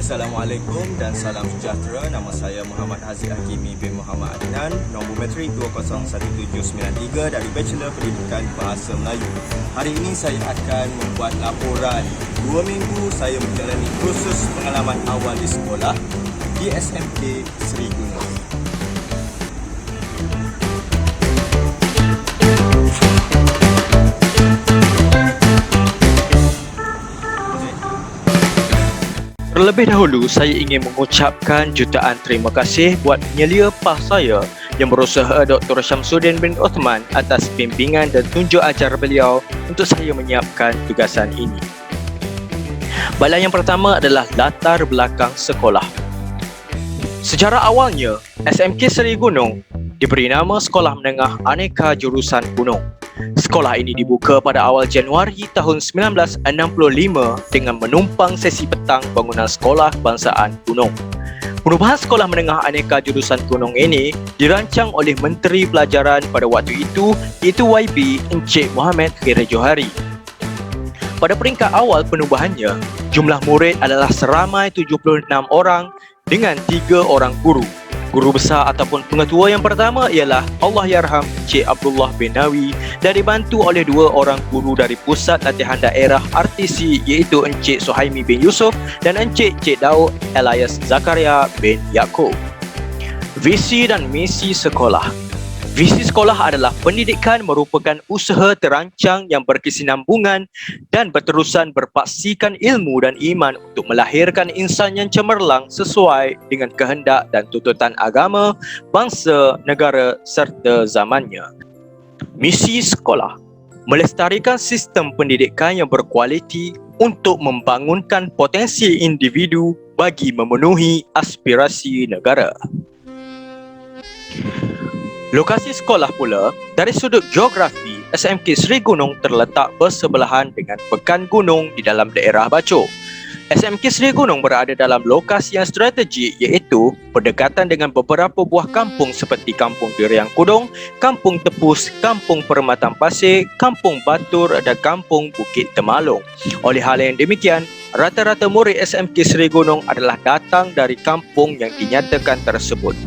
Assalamualaikum dan salam sejahtera. Nama saya Muhammad Haziq Hakimi bin Muhammad Adnan, nombor metrik 2011793 dari Bachelor Pendidikan Bahasa Melayu. Hari ini saya akan membuat laporan 2 minggu saya menjalani kursus pengalaman awal di sekolah di SMK Seri Gunung. Terlebih dahulu, saya ingin mengucapkan jutaan terima kasih buat penyelia PAS saya yang berusaha Dr. Syamsuddin bin Uthman atas bimbingan dan tunjuk ajar beliau untuk saya menyiapkan tugasan ini. Baiklah, yang pertama adalah latar belakang sekolah. Sejarah awalnya, SMK Seri Gunung diberi nama Sekolah Menengah Aneka Jurusan Gunung. Sekolah ini dibuka pada awal Januari tahun 1965 dengan menumpang sesi petang bangunan Sekolah Kebangsaan Gunung. Perubahan Sekolah Menengah Aneka Jurusan Gunung ini dirancang oleh Menteri Pelajaran pada waktu itu, iaitu YB Encik Mohamed Khairi Johari. Pada peringkat awal penubuhannya, jumlah murid adalah seramai 76 orang dengan 3 orang guru. Guru besar ataupun pengetua yang pertama ialah Allahyarham Encik Abdullah bin Nawi dan dibantu oleh 2 orang guru dari Pusat Latihan Daerah RTC iaitu Encik Suhaimi bin Yusuf dan Encik Daud Elias Zakaria bin Yaakob. Visi dan misi sekolah. Visi sekolah adalah pendidikan merupakan usaha terancang yang berkesinambungan dan berterusan berpaksikan ilmu dan iman untuk melahirkan insan yang cemerlang sesuai dengan kehendak dan tuntutan agama, bangsa, negara serta zamannya. Misi sekolah: melestarikan sistem pendidikan yang berkualiti untuk membangunkan potensi individu bagi memenuhi aspirasi negara. Lokasi sekolah pula, dari sudut geografi, SMK Seri Gunung terletak bersebelahan dengan Pekan Gunung di dalam daerah Bachok. SMK Seri Gunung berada dalam lokasi yang strategik iaitu berdekatan dengan beberapa buah kampung seperti Kampung Duriang Kudung, Kampung Tepus, Kampung Permatan Pasir, Kampung Batur dan Kampung Bukit Temalung. Oleh hal yang demikian, rata-rata murid SMK Seri Gunung adalah datang dari kampung yang dinyatakan tersebut.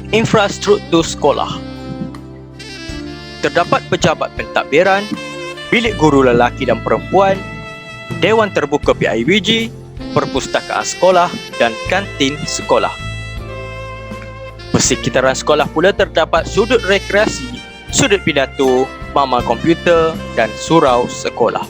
Infrastruktur sekolah. Terdapat pejabat pentadbiran, bilik guru lelaki dan perempuan, Dewan Terbuka PIBG, perpustakaan sekolah dan kantin sekolah. Persekitaran sekolah pula terdapat sudut rekreasi, sudut pidato, mama komputer dan surau sekolah.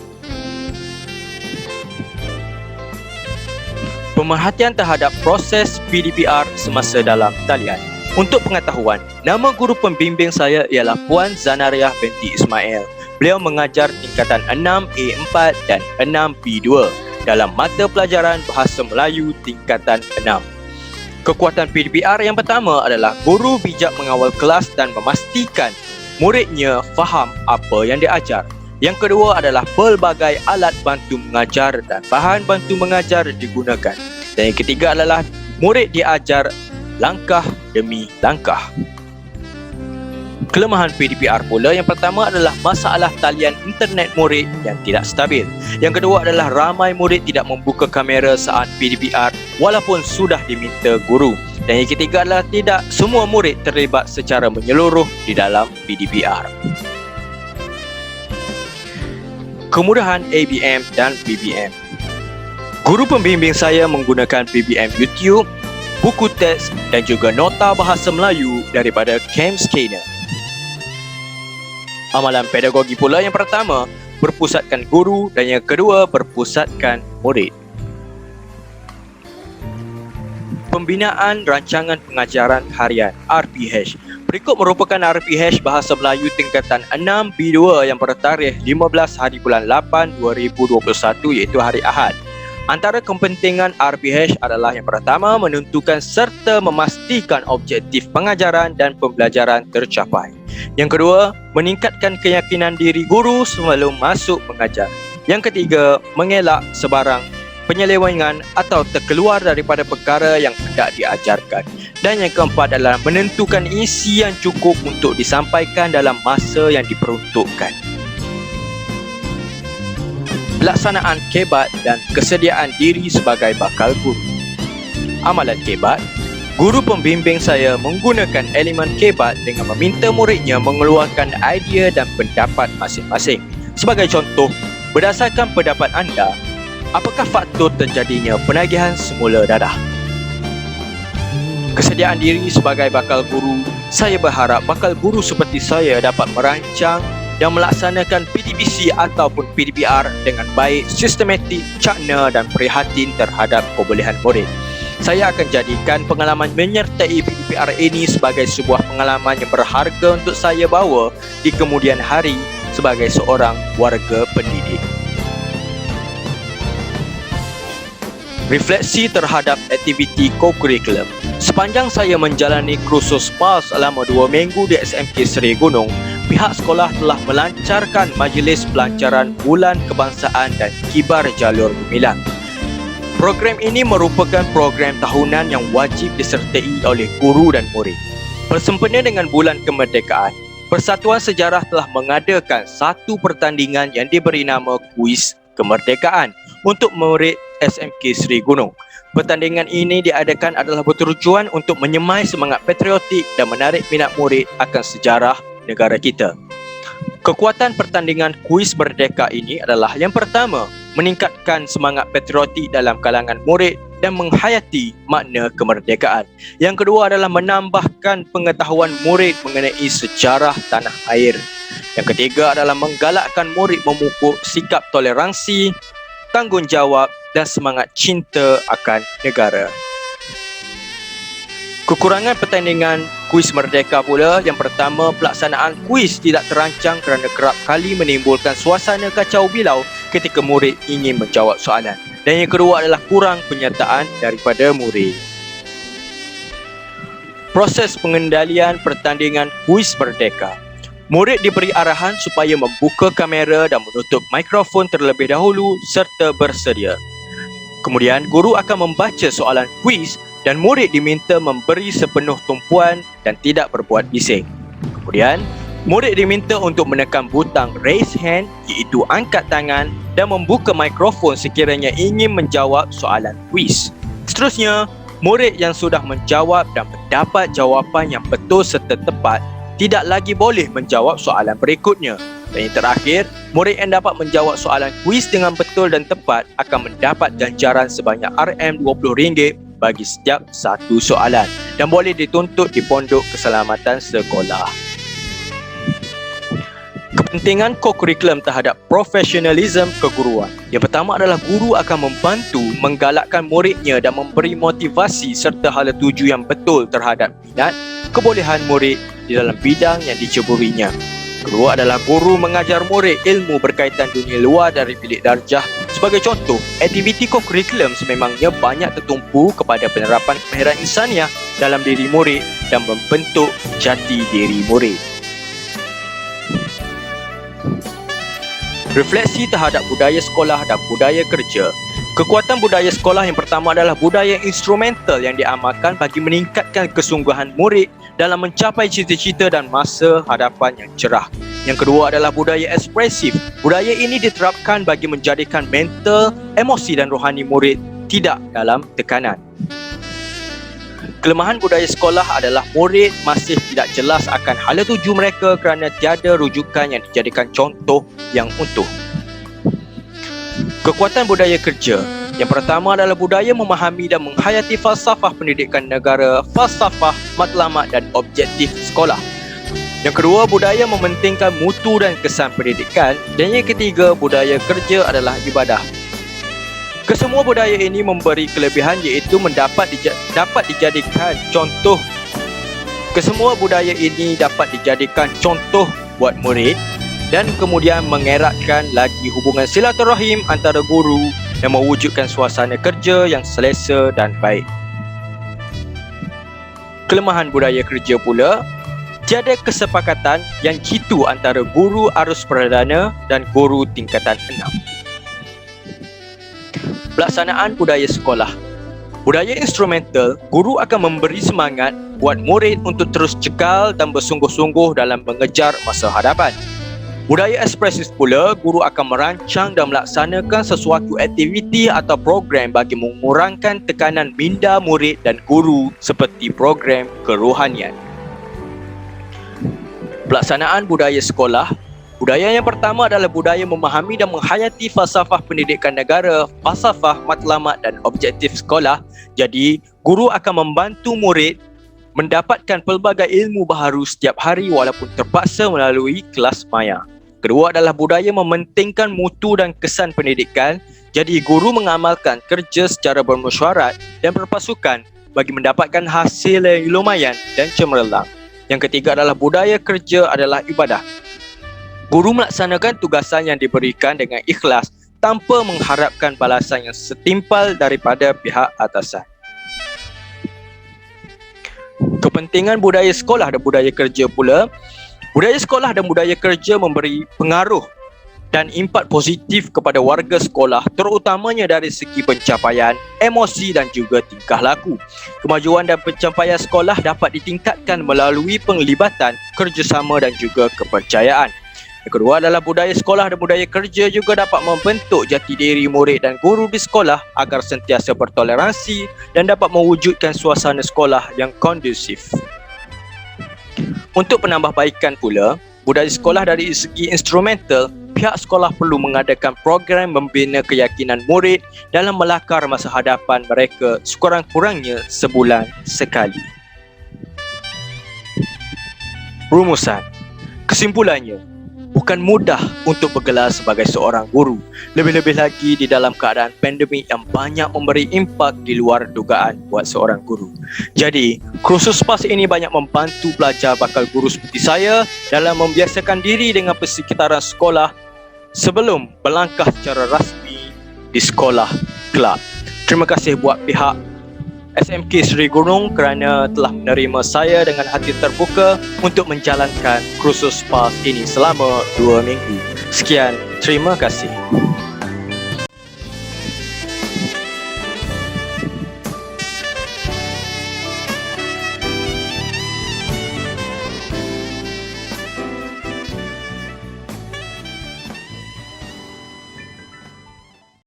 Pemerhatian terhadap proses PDPR semasa dalam talian. Untuk pengetahuan, nama guru pembimbing saya ialah Puan Zanariah binti Ismail. Beliau mengajar tingkatan 6A4 dan 6B2 dalam mata pelajaran Bahasa Melayu tingkatan 6. Kekuatan PDPR yang pertama adalah guru bijak mengawal kelas dan memastikan muridnya faham apa yang diajar. Yang kedua adalah pelbagai alat bantu mengajar dan bahan bantu mengajar digunakan. Dan yang ketiga adalah murid diajar langkah demi langkah. Kelemahan PDPR pula yang pertama adalah masalah talian internet murid yang tidak stabil. Yang kedua adalah ramai murid tidak membuka kamera saat PDPR walaupun sudah diminta guru. Dan yang ketiga adalah tidak semua murid terlibat secara menyeluruh di dalam PDPR. Kemudahan ABM dan BBM. Guru pembimbing saya menggunakan BBM YouTube, buku teks dan juga nota bahasa Melayu daripada Cam Scanner. Amalan pedagogi pula yang pertama berpusatkan guru dan yang kedua berpusatkan murid. Pembinaan rancangan pengajaran harian RPH. Berikut merupakan RPH Bahasa Melayu tingkatan 6B2 yang bertarikh 15 hari bulan 8 2021 iaitu hari Ahad. Antara kepentingan RPH adalah yang pertama menentukan serta memastikan objektif pengajaran dan pembelajaran tercapai. Yang kedua, meningkatkan keyakinan diri guru sebelum masuk mengajar. Yang ketiga, mengelak sebarang penyelewengan atau terkeluar daripada perkara yang hendak diajarkan. Dan yang keempat adalah menentukan isi yang cukup untuk disampaikan dalam masa yang diperuntukkan. pelaksanaan kebat dan kesediaan diri sebagai bakal guru. Amalan kebat, guru pembimbing saya menggunakan elemen kebat dengan meminta muridnya mengeluarkan idea dan pendapat masing-masing. Sebagai contoh, berdasarkan pendapat anda, apakah faktor terjadinya penagihan semula dadah? Kesediaan diri sebagai bakal guru, saya berharap bakal guru seperti saya dapat merancang dan melaksanakan PDBC ataupun PDBR dengan baik, sistematik, cakna dan prihatin terhadap kebolehan murid. Saya akan jadikan pengalaman menyertai PDBR ini sebagai sebuah pengalaman yang berharga untuk saya bawa di kemudian hari sebagai seorang warga pendidik. Refleksi terhadap aktiviti co-curriculum. Sepanjang saya menjalani kursus PAS selama 2 minggu di SMK Seri Gunung, pihak sekolah telah melancarkan majlis pelancaran Bulan Kebangsaan dan Kibar Jalur Gemilang. Program ini merupakan program tahunan yang wajib disertai oleh guru dan murid. Bersempena dengan Bulan Kemerdekaan, Persatuan Sejarah telah mengadakan satu pertandingan yang diberi nama Kuis Kemerdekaan untuk murid SMK Seri Gunung. Pertandingan ini diadakan adalah bertujuan untuk menyemai semangat patriotik dan menarik minat murid akan sejarah negara kita. Kekuatan pertandingan kuis merdeka ini adalah yang pertama, meningkatkan semangat patriotik dalam kalangan murid dan menghayati makna kemerdekaan. Yang kedua adalah menambahkan pengetahuan murid mengenai sejarah tanah air. Yang ketiga adalah menggalakkan murid memupuk sikap toleransi, tanggungjawab dan semangat cinta akan negara. Kekurangan pertandingan kuis merdeka pula, yang pertama, pelaksanaan kuis tidak terancang kerana kerap kali menimbulkan suasana kacau bilau ketika murid ingin menjawab soalan. Dan yang kedua adalah kurang penyertaan daripada murid. Proses pengendalian pertandingan kuis merdeka. Murid diberi arahan supaya membuka kamera dan menutup mikrofon terlebih dahulu serta bersedia. Kemudian, guru akan membaca soalan kuis dan murid diminta memberi sepenuh tumpuan dan tidak berbuat bising. Kemudian, murid diminta untuk menekan butang raise hand, iaitu angkat tangan, dan membuka mikrofon sekiranya ingin menjawab soalan kuis. Seterusnya, murid yang sudah menjawab dan mendapat jawapan yang betul serta tepat tidak lagi boleh menjawab soalan berikutnya. Dan yang terakhir, murid yang dapat menjawab soalan kuis dengan betul dan tepat akan mendapat ganjaran sebanyak RM20 bagi setiap satu soalan dan boleh dituntut di Pondok Keselamatan Sekolah. Kepentingan co-curriculum terhadap profesionalisme keguruan. Yang pertama adalah guru akan membantu menggalakkan muridnya dan memberi motivasi serta hala tuju yang betul terhadap minat, kebolehan murid di dalam bidang yang diceburinya. Kedua adalah guru mengajar murid ilmu berkaitan dunia luar dari bilik darjah. Sebagai contoh, aktiviti co-curriculum sememangnya banyak tertumpu kepada penerapan kemahiran insaniah dalam diri murid dan membentuk jati diri murid. Refleksi terhadap budaya sekolah dan budaya kerja. Kekuatan budaya sekolah yang pertama adalah budaya instrumental yang diamalkan bagi meningkatkan kesungguhan murid dalam mencapai cita-cita dan masa hadapan yang cerah. Yang kedua adalah budaya ekspresif. Budaya ini diterapkan bagi menjadikan mental, emosi dan rohani murid tidak dalam tekanan. Kelemahan budaya sekolah adalah murid masih tidak jelas akan hala tuju mereka kerana tiada rujukan yang dijadikan contoh yang utuh. Kekuatan budaya kerja. Yang pertama adalah budaya memahami dan menghayati falsafah pendidikan negara, falsafah matlamat dan objektif sekolah. Yang kedua, budaya mementingkan mutu dan kesan pendidikan. Dan yang ketiga, budaya kerja adalah ibadah. Kesemua budaya ini memberi kelebihan iaitu dapat dijadikan contoh. Kesemua budaya ini dapat dijadikan contoh buat murid dan kemudian mengeratkan lagi hubungan silaturahim antara guru dan mewujudkan suasana kerja yang selesa dan baik. Kelemahan budaya kerja pula, tiada kesepakatan yang jitu antara guru arus perdana dan guru tingkatan 6. Pelaksanaan budaya sekolah. Budaya instrumental, guru akan memberi semangat buat murid untuk terus cekal dan bersungguh-sungguh dalam mengejar masa hadapan. Budaya ekspresif pula, guru akan merancang dan melaksanakan sesuatu aktiviti atau program bagi mengurangkan tekanan minda murid dan guru seperti program kerohanian. Pelaksanaan budaya sekolah. Budaya yang pertama adalah budaya memahami dan menghayati falsafah pendidikan negara, falsafah, matlamat dan objektif sekolah. Jadi, guru akan membantu murid mendapatkan pelbagai ilmu baharu setiap hari walaupun terpaksa melalui kelas maya. Kedua adalah budaya mementingkan mutu dan kesan pendidikan. Jadi, guru mengamalkan kerja secara bermesyuarat dan berpasukan bagi mendapatkan hasil yang lumayan dan cemerlang. Yang ketiga adalah budaya kerja adalah ibadah. Guru melaksanakan tugasan yang diberikan dengan ikhlas tanpa mengharapkan balasan yang setimpal daripada pihak atasan. Kepentingan budaya sekolah dan budaya kerja pula. Budaya sekolah dan budaya kerja memberi pengaruh dan impak positif kepada warga sekolah, terutamanya dari segi pencapaian, emosi dan juga tingkah laku. Kemajuan dan pencapaian sekolah dapat ditingkatkan melalui penglibatan, kerjasama dan juga kepercayaan. Yang kedua adalah budaya sekolah dan budaya kerja juga dapat membentuk jati diri murid dan guru di sekolah agar sentiasa bertoleransi dan dapat mewujudkan suasana sekolah yang kondusif. Untuk penambahbaikan pula, budaya sekolah dari segi instrumental, pihak sekolah perlu mengadakan program membina keyakinan murid dalam melakar masa hadapan mereka sekurang-kurangnya sebulan sekali. Rumusan. Kesimpulannya, bukan mudah untuk bergelar sebagai seorang guru, lebih-lebih lagi di dalam keadaan pandemik yang banyak memberi impak di luar dugaan buat seorang guru. Jadi, kursus PAS ini banyak membantu pelajar bakal guru seperti saya dalam membiasakan diri dengan persekitaran sekolah sebelum berlangkah secara rasmi di sekolah kelab. Terima kasih buat pihak SMK Seri Gunung kerana telah menerima saya dengan hati terbuka untuk menjalankan kursus PAS ini selama 2 minggu. Sekian, terima kasih.